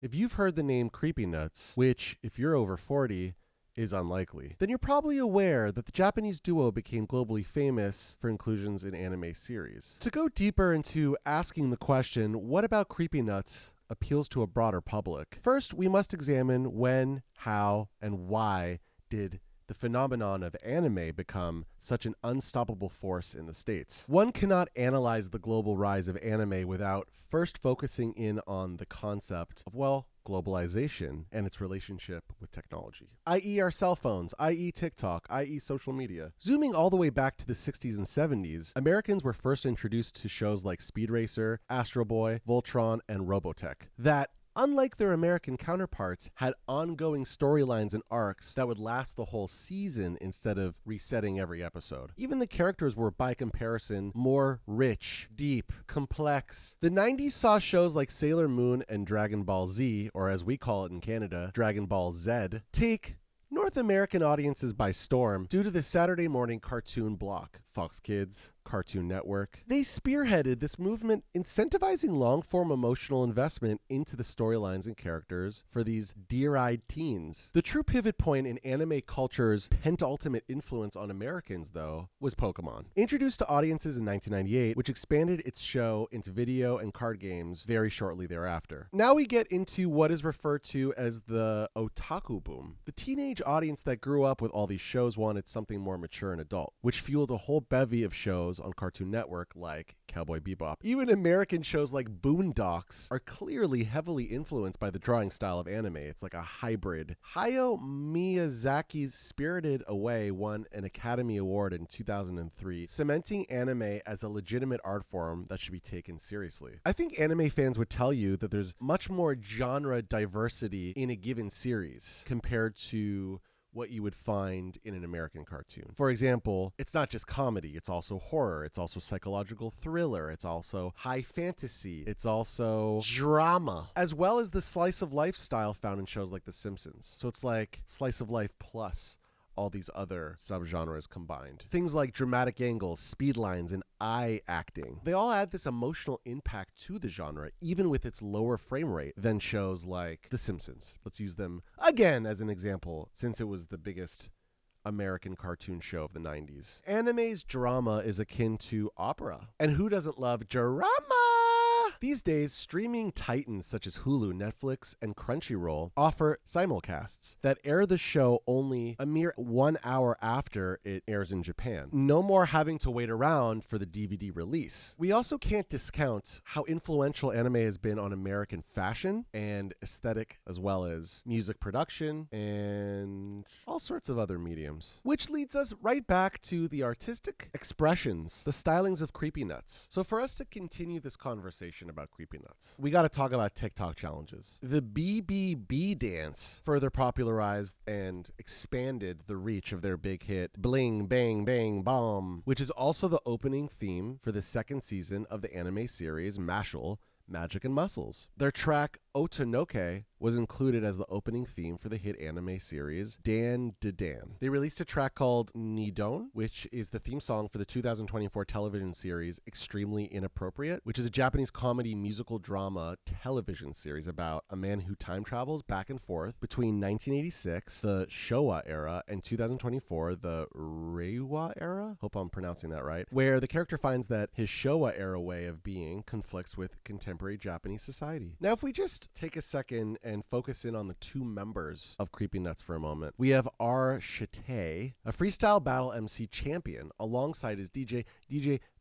If you've heard the name Creepy Nuts, which, if you're over 40, is unlikely, then you're probably aware that the Japanese duo became globally famous for inclusions in anime series. To go deeper into asking the question, what about Creepy Nuts appeals to a broader public? First, we must examine when, how, and why did the phenomenon of anime become such an unstoppable force in the States. One cannot analyze the global rise of anime without first focusing in on the concept of, well, globalization and its relationship with technology, i.e. our cell phones, i.e. TikTok, i.e. social media. Zooming all the way back to the 60s and 70s, Americans were first introduced to shows like Speed Racer, Astro Boy, Voltron, and Robotech that, unlike their American counterparts, had ongoing storylines and arcs that would last the whole season instead of resetting every episode. Even the characters were, by comparison, more rich, deep, complex. The 90s saw shows like Sailor Moon and Dragon Ball Z, or as we call it in Canada, Dragon Ball Z, take North American audiences by storm due to the Saturday morning cartoon block, Fox Kids, Cartoon Network. They spearheaded this movement, incentivizing long-form emotional investment into the storylines and characters for these deer-eyed teens. The true pivot point in anime culture's penultimate influence on Americans, though, was Pokemon. Introduced to audiences in 1998, which expanded its show into video and card games very shortly thereafter. Now we get into what is referred to as the otaku boom. The teenage audience that grew up with all these shows wanted something more mature and adult, which fueled a whole bevy of shows on Cartoon Network like Cowboy Bebop. Even American shows like Boondocks are clearly heavily influenced by the drawing style of anime. It's like a hybrid. Hayao Miyazaki's Spirited Away won an Academy Award in 2003, cementing anime as a legitimate art form that should be taken seriously. I think anime fans would tell you that there's much more genre diversity in a given series compared to what you would find in an American cartoon. For example, it's not just comedy, it's also horror, it's also psychological thriller, it's also high fantasy, it's also drama, as well as the slice of life style found in shows like The Simpsons. So it's like slice of life plus all these other subgenres combined. Things like dramatic angles, speed lines, and eye acting. They all add this emotional impact to the genre, even with its lower frame rate than shows like The Simpsons. Let's use them again as an example, since it was the biggest American cartoon show of the 90s. Anime's drama is akin to opera. And who doesn't love drama? These days, streaming titans such as Hulu, Netflix, and Crunchyroll offer simulcasts that air the show only a mere 1 hour after it airs in Japan. No more having to wait around for the DVD release. We also can't discount how influential anime has been on American fashion and aesthetic, as well as music production and all sorts of other mediums. Which leads us right back to the artistic expressions, the stylings of Creepy Nuts. So for us to continue this conversation about Creepy Nuts, we got to talk about TikTok challenges. The BBB dance further popularized and expanded the reach of their big hit Bling Bang Bang Bomb, which is also the opening theme for the second season of the anime series Mashle, Magic and Muscles. Their track Otonoke was included as the opening theme for the hit anime series Dan Da Dan. They released a track called Nidon, which is the theme song for the 2024 television series Extremely Inappropriate, which is a Japanese comedy musical drama television series about a man who time travels back and forth between 1986, the Showa era, and 2024, the Reiwa era. Hope I'm pronouncing that right. Where the character finds that his Showa era way of being conflicts with contemporary Japanese society. Now, if we just take a second and focus in on the two members of Creepy Nuts for a moment, we have R. Shite, a freestyle battle MC champion, alongside his DJ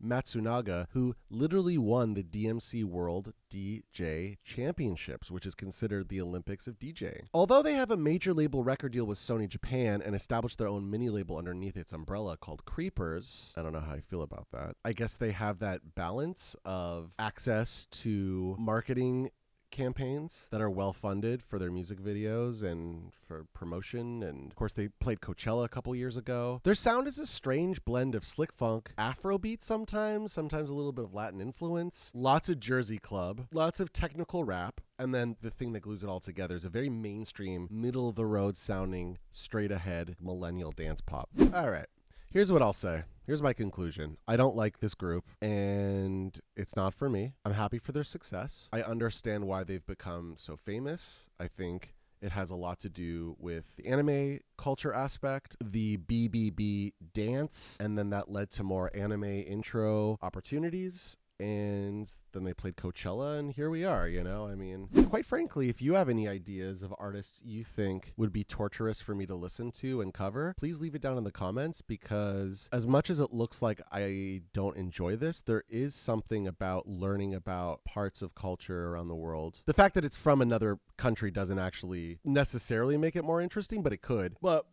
Matsunaga, who literally won the DMC World DJ Championships, which is considered the Olympics of DJing. Although they have a major label record deal with Sony Japan and established their own mini label underneath its umbrella called Creepers, I don't know how I feel about that. I guess they have that balance of access to marketing campaigns that are well funded for their music videos and for promotion, and of course they played Coachella a couple years ago. Their sound is a strange blend of slick funk, Afrobeat sometimes a little bit of Latin influence, lots of Jersey club, lots of technical rap, and then the thing that glues it all together is a very mainstream, middle of the road sounding, straight ahead millennial dance pop. All right. Here's what I'll say. Here's my conclusion. I don't like this group, and it's not for me. I'm happy for their success. I understand why they've become so famous. I think it has a lot to do with the anime culture aspect, the BBB dance, and then that led to more anime intro opportunities. And then they played Coachella, and here we are, you know? I mean, quite frankly, if you have any ideas of artists you think would be torturous for me to listen to and cover, please leave it down in the comments, because as much as it looks like I don't enjoy this, there is something about learning about parts of culture around the world. The fact that it's from another country doesn't actually necessarily make it more interesting, but it could. But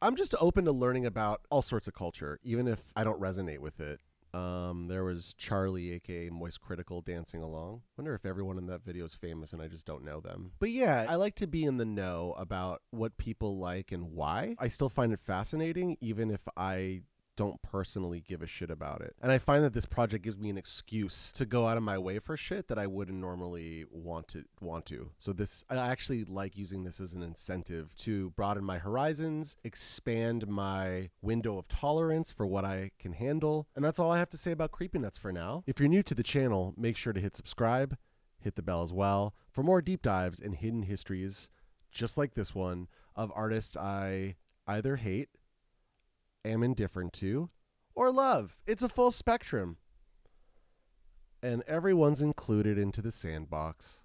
I'm just open to learning about all sorts of culture, even if I don't resonate with it. There was Charlie, aka Moist Critical, dancing along. Wonder if everyone in that video is famous and I just don't know them. But yeah, I like to be in the know about what people like and why. I still find it fascinating, even if I don't personally give a shit about it. And I find that this project gives me an excuse to go out of my way for shit that I wouldn't normally want to. So I actually like using this as an incentive to broaden my horizons, expand my window of tolerance for what I can handle. And that's all I have to say about Creepy Nuts for now. If you're new to the channel, make sure to hit subscribe, hit the bell as well, for more deep dives and hidden histories, just like this one, of artists I either hate, am indifferent to, or love. It's a full spectrum. And everyone's included into the sandbox.